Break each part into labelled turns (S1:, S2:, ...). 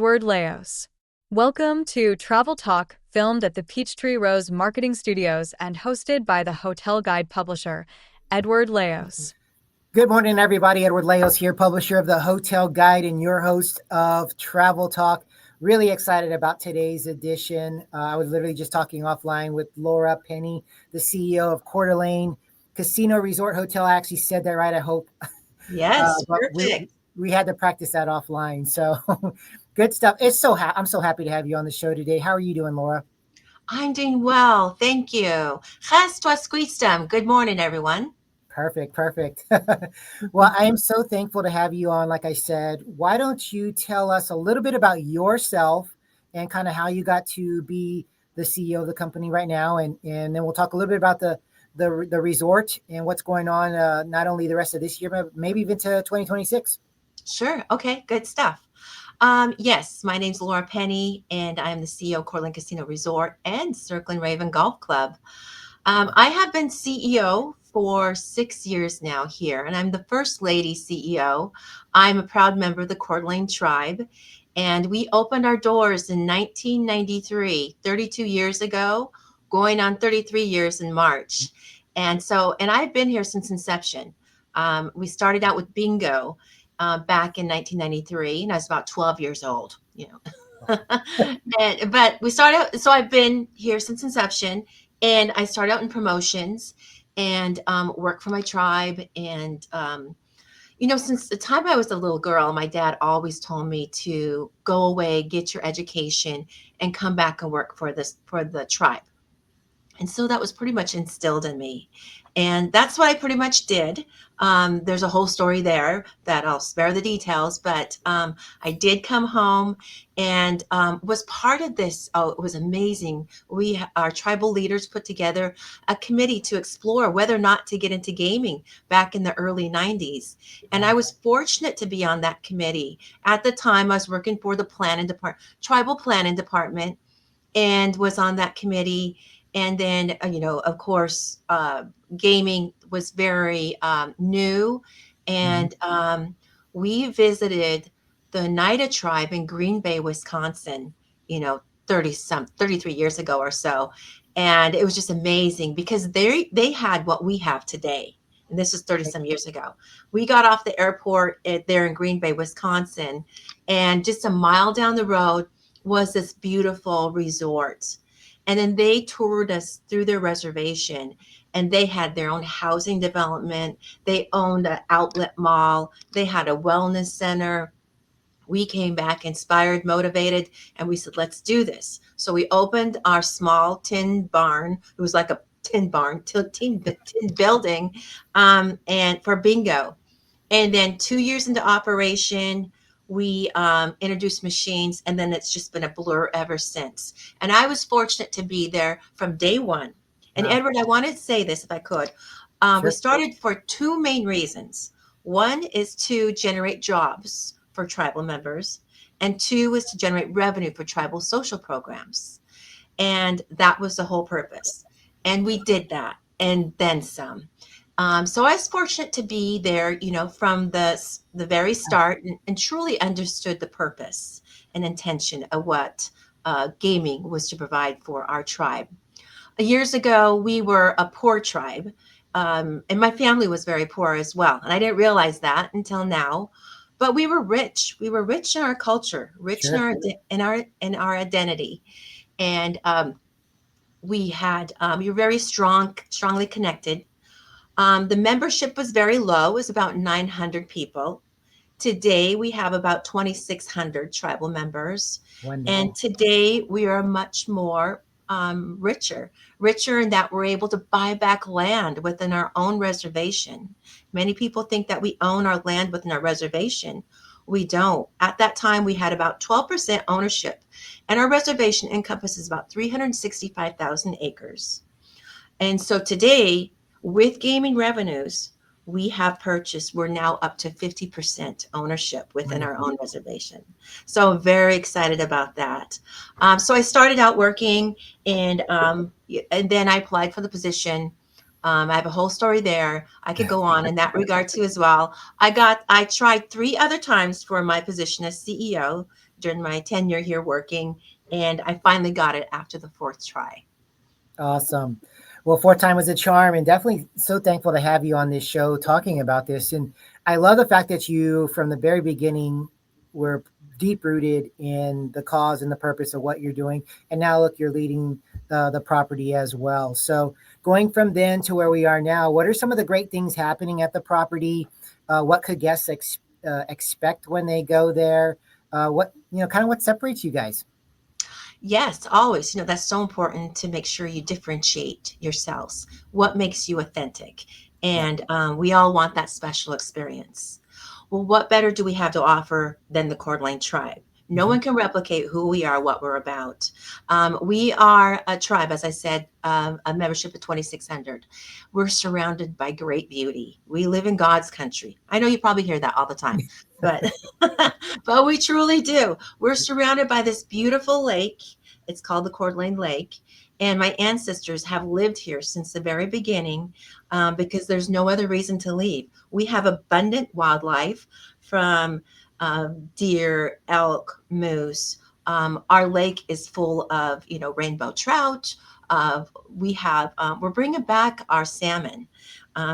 S1: Edward Leos. Welcome to Travel Talk, filmed at the Peachtree Rose Marketing Studios and hosted by the hotel guide publisher, Edward Leos.
S2: Good morning, everybody. Edward Leos here, publisher of the Hotel Guide and your host of Travel Talk. Really excited about today's edition. I was literally just talking offline with Laura Penney, the CEO of Coeur Alene Casino Resort Hotel. I actually said that right, I hope.
S3: Yes,
S2: But
S3: perfect.
S2: we had to practice that offline. So good stuff. I'm so happy to have you on the show today. How are you doing, Laura?
S3: I'm doing well. Thank you. Ches Twaskwistam. Good morning, everyone.
S2: Perfect. Well, I am so thankful to have you on. Like I said, why don't you tell us a little bit about yourself and kind of how you got to be the CEO of the company right now, and then we'll talk a little bit about the resort and what's going on, not only the rest of this year, but maybe even to 2026.
S3: Sure. Okay, good stuff. Yes, my name's Laura Penney, and I'm the CEO of Coeur Casino Resort and Circling Raven Golf Club. I have been CEO for 6 years now here, and I'm the first lady CEO. I'm a proud member of the Coeur d'Alene tribe, and we opened our doors in 1993, 32 years ago, going on 33 years in March. And I've been here since inception. We started out with bingo back in 1993, and I was about 12 years old, but we started, so I've been here since inception, and I started out in promotions and work for my tribe. And, since the time I was a little girl, my dad always told me to go away, get your education, and come back and work for the tribe. And so that was pretty much instilled in me. And that's what I pretty much did. There's a whole story there that I'll spare the details, but I did come home and was part of this. Oh, it was amazing. Our tribal leaders put together a committee to explore whether or not to get into gaming back in the early 90s. And I was fortunate to be on that committee. At the time, I was working for the tribal planning department, and was on that committee. And then, of course, gaming was very new. And we visited the Nida tribe in Green Bay, Wisconsin, 33 years ago or so. And it was just amazing because they had what we have today. And this was 30 some years ago. We got off the airport there in Green Bay, Wisconsin, and just a mile down the road was this beautiful resort. And then they toured us through their reservation, and they had their own housing development. They owned an outlet mall. They had a wellness center. We came back inspired, motivated, and we said, let's do this. So we opened our small tin barn. It was like a tin barn, tin building, and for bingo. And then 2 years into operation, we introduced machines, and then it's just been a blur ever since. And I was fortunate to be there from day one. And
S2: Wow.
S3: Edward, I wanted to say this if I could. We
S2: Sure.
S3: started for two main reasons. One is to generate jobs for tribal members, and two is to generate revenue for tribal social programs. And that was the whole purpose. And we did that and then some. So I was fortunate to be there, from the very start, and truly understood the purpose and intention of what gaming was to provide for our tribe. Years ago, we were a poor tribe, and my family was very poor as well. And I didn't realize that until now. But we were rich. We were rich in our culture, rich in
S2: Sure.
S3: our identity, and we were very strongly connected. The membership was very low, it was about 900 people. Today, we have about 2,600 tribal members.
S2: Wonderful.
S3: And today, we are much more richer in that we're able to buy back land within our own reservation. Many people think that we own our land within our reservation. We don't. At that time, we had about 12% ownership, and our reservation encompasses about 365,000 acres. And so today, with gaming revenues, we're now up to 50% ownership within our
S2: Wonderful.
S3: own reservation. So I'm very excited about that. So I started out working, and then I applied for the position. I have a whole story there. I could go on in that regard too as well. I tried 3 other times for my position as CEO. during my tenure here working, and I finally got it after the fourth try.
S2: Awesome. Well, fourth time was a charm, and definitely so thankful to have you on this show talking about this. And I love the fact that you, from the very beginning, were deep rooted in the cause and the purpose of what you're doing. And now, look, you're leading the property as well. So, going from then to where we are now, what are some of the great things happening at the property? What could guests expect when they go there? What, kind of what separates you guys?
S3: Yes, always. That's so important to make sure you differentiate yourselves. What makes you authentic?
S2: Yeah.
S3: And we all want that special experience. Well, what better do we have to offer than the Coeur d'Alene tribe? No
S2: Mhm.
S3: one can replicate who we are, what we're about. We are a tribe, as I said, a membership of 2,600. We're surrounded by great beauty. We live in God's country. I know you probably hear that all the time, but but we truly do. We're surrounded by this beautiful lake. It's called the Coeur d'Alene Lake. And my ancestors have lived here since the very beginning because there's no other reason to leave. We have abundant wildlife from deer, elk, moose. Our lake is full of, rainbow trout. We have, we're bringing back our salmon.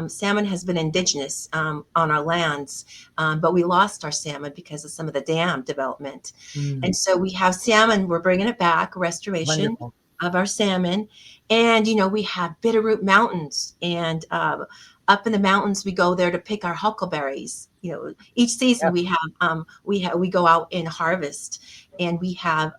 S3: Salmon has been indigenous on our lands, but we lost our salmon because of some of the dam development.
S2: Mm,
S3: And so we have salmon. We're bringing it back, restoration
S2: wonderful.
S3: of our salmon. And, we have Bitterroot Mountains. And up in the mountains, we go there to pick our huckleberries. Each season
S2: Yep.
S3: we go out and harvest, and we have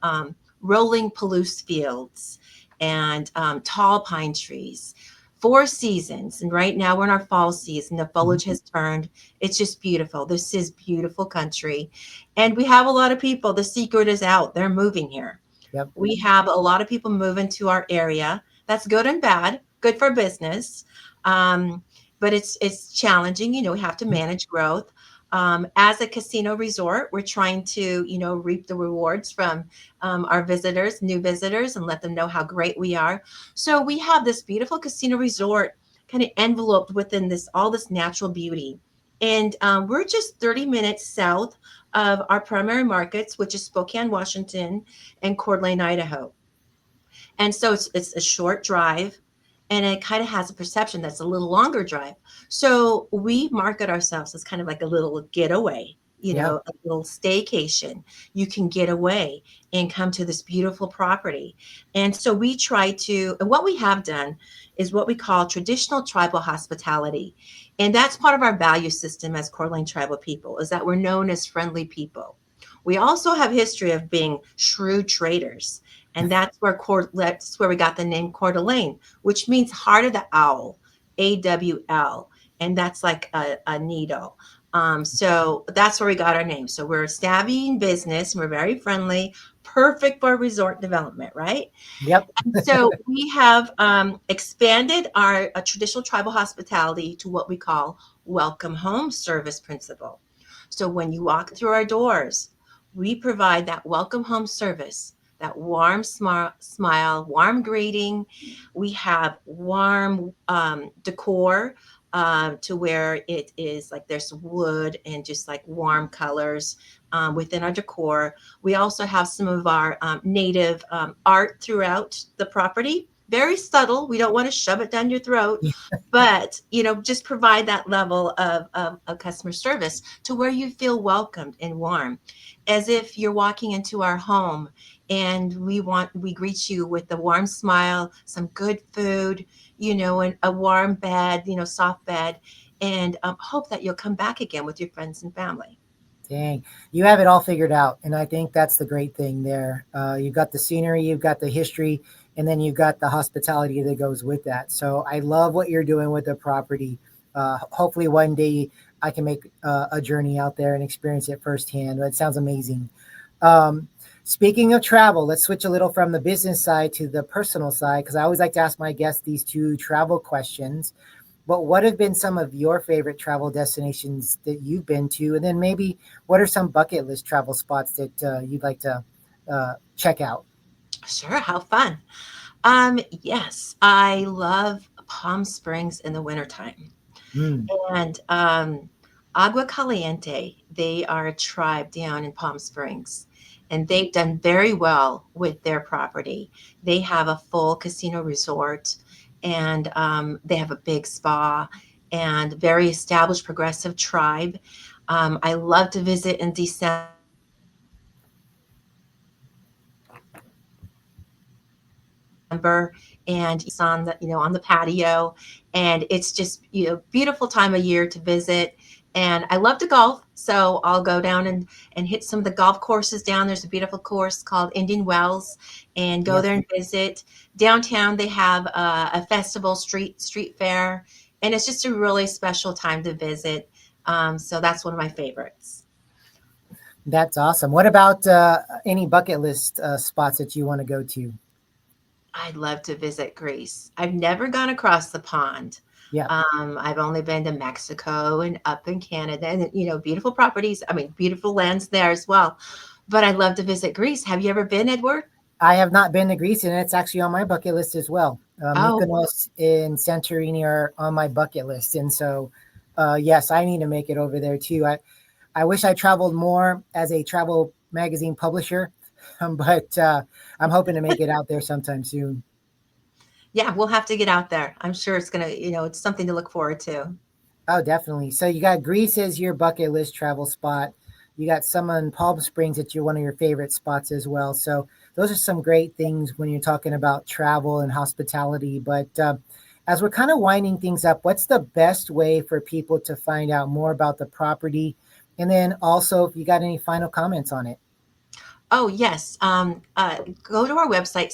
S3: rolling Palouse fields and tall pine trees. 4 seasons, and right now we're in our fall season. The
S2: Mhm.
S3: foliage has turned. It's just beautiful. This is beautiful country, and we have a lot of people. The secret is out. They're moving here.
S2: Yep.
S3: We have a lot of people moving to our area. That's good and bad. Good for business, um, but it's challenging. We have to
S2: Mhm.
S3: manage growth. As a casino resort, we're trying to reap the rewards from our visitors, new visitors, and let them know how great we are. So we have this beautiful casino resort kind of enveloped within this natural beauty, and we're just 30 minutes south of our primary markets, which is Spokane, Washington, and Coeur d'Alene, Idaho. And so it's a short drive, and it kind of has a perception that's a little longer drive. So we market ourselves as kind of like a little getaway,
S2: Yeah.
S3: a little staycation. You can get away and come to this beautiful property. And so we try to, and what we have done is what we call traditional tribal hospitality. And that's part of our value system as Coeur d'Alene tribal people, is that we're known as friendly people. We also have history of being shrewd traders, and that's where we got the name Coeur d'Alene, which means heart of the owl, AWL, and that's like a needle. So that's where we got our name. So we're savvy in business, and we're very friendly, perfect for resort development, right?
S2: Yep.
S3: So we have expanded our traditional tribal hospitality to what we call welcome home service principle. So when you walk through our doors, we provide that welcome home service, that warm smile, warm greeting. We have warm decor to where it is like there's wood and just like warm colors within our decor. We also have some of our native art throughout the property. Very subtle. We don't want to shove it down your throat, but just provide that level of customer service to where you feel welcomed and warm, as if you're walking into our home, and we greet you with a warm smile, some good food, and a warm bed, soft bed, and hope that you'll come back again with your friends and family.
S2: Dang, you have it all figured out, and I think that's the great thing there. You've got the scenery, you've got the history, and then you've got the hospitality that goes with that. So I love what you're doing with the property. Hopefully, one day I can make a journey out there and experience it firsthand. It sounds amazing. Um, Speaking of travel, let's switch a little from the business side to the personal side because I always like to ask my guests these two travel questions. But what have been some of your favorite travel destinations that you've been to? And then maybe what are some bucket list travel spots that you'd like to check out?
S3: Sure, how fun. Yes, I love Palm Springs in the wintertime.
S2: Mm,
S3: And Agua Caliente, they are a tribe down in Palm Springs. and they've done very well with their property. They have a full casino resort, and they have a big spa and very established progressive tribe. I love to visit in December, and on the on the patio, and it's just beautiful time of year to visit. And I love to golf, so I'll go down and hit some of the golf courses down. There's a beautiful course called Indian Wells, and go
S2: Yep.
S3: there and visit. Downtown they have a festival, street fair, and it's just a really special time to visit. So that's one of my favorites.
S2: That's awesome. What about any bucket list spots that you want to go to?
S3: I'd love to visit Greece. I've never gone across the pond.
S2: Yeah.
S3: I've only been to Mexico and up in Canada, and beautiful properties. I mean, beautiful lands there as well. But I'd love to visit Greece. Have you ever been, Edward?
S2: I have not been to Greece, and it's actually on my bucket list as well.
S3: Oh,
S2: Mykonos and Santorini are on my bucket list, and so yes, I need to make it over there too. I wish I traveled more as a travel magazine publisher, but I'm hoping to make it out there sometime soon.
S3: yeah, we'll have to get out there. I'm sure it's gonna, it's something to look forward to.
S2: Oh, definitely. So you got Greece as your bucket list travel spot. You got some in Palm Springs that you're one of your favorite spots as well. So those are some great things when you're talking about travel and hospitality. But as we're kind of winding things up, what's the best way for people to find out more about the property? And then also, if you got any final comments on it.
S3: Oh, yes. Go to our website,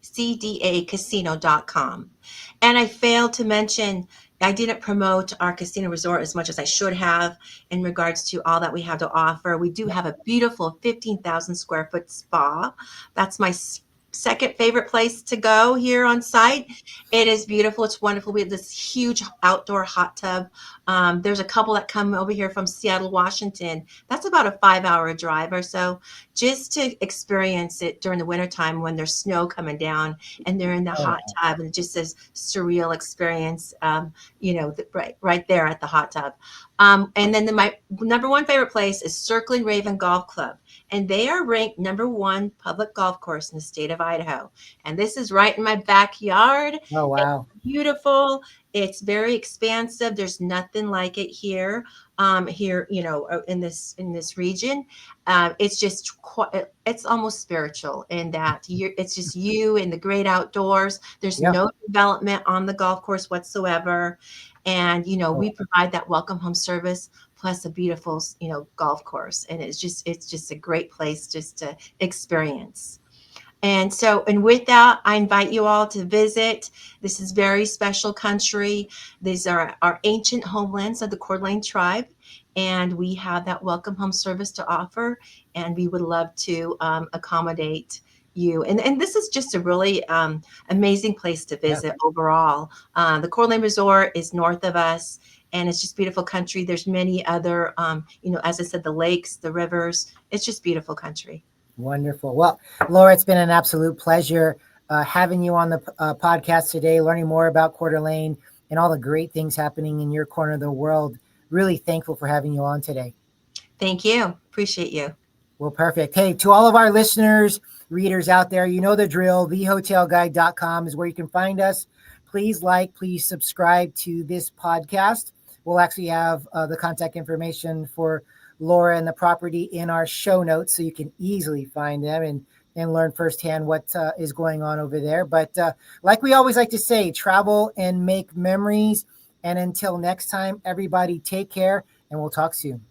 S3: cdacasino.com. And I failed to mention, I didn't promote our casino resort as much as I should have in regards to all that we have to offer. We do have a beautiful 15,000 square foot spa. That's my second favorite place to go here on site. It is beautiful. It's wonderful. We have this huge outdoor hot tub. There's a couple that come over here from Seattle, Washington. That's about a 5 hour drive or so, just to experience it during the wintertime when there's snow coming down and they're in the
S2: Oh,
S3: hot tub, and it just says surreal experience, right there at the hot tub. And then my number one favorite place is Circling Raven Golf Club, and they are ranked number one public golf course in the state of Idaho. And this is right in my backyard.
S2: oh
S3: It's
S2: wow.
S3: beautiful. It's very expansive. There's nothing like it here. Here, in this region, it's just it's almost spiritual in that it's just you in the great outdoors. There's
S2: Yeah.
S3: no development on the golf course whatsoever, and
S2: Oh,
S3: we provide that welcome home service plus a beautiful golf course, and it's just a great place just to experience. And with that, I invite you all to visit. This is very special country. These are our ancient homelands of the Coeur d'Alene tribe, and we have that welcome home service to offer. And we would love to accommodate you. And this is just a really amazing place to
S2: yeah.
S3: visit overall. The Coeur d'Alene Resort is north of us, and it's just beautiful country. There's many other, as I said, the lakes, the rivers. It's just beautiful country.
S2: Wonderful. Well, Laura, it's been an absolute pleasure having you on the podcast today, learning more about Coeur d'Alene and all the great things happening in your corner of the world. Really thankful for having you on today.
S3: Thank you. Appreciate you.
S2: Well, perfect. Hey, to all of our listeners, readers out there, you know the drill. Thehotelguide.com is where you can find us. Please please subscribe to this podcast. We'll actually have the contact information for Laura and the property in our show notes so you can easily find them and learn firsthand what is going on over there. But like we always like to say, travel and make memories. And until next time, everybody take care and we'll talk soon.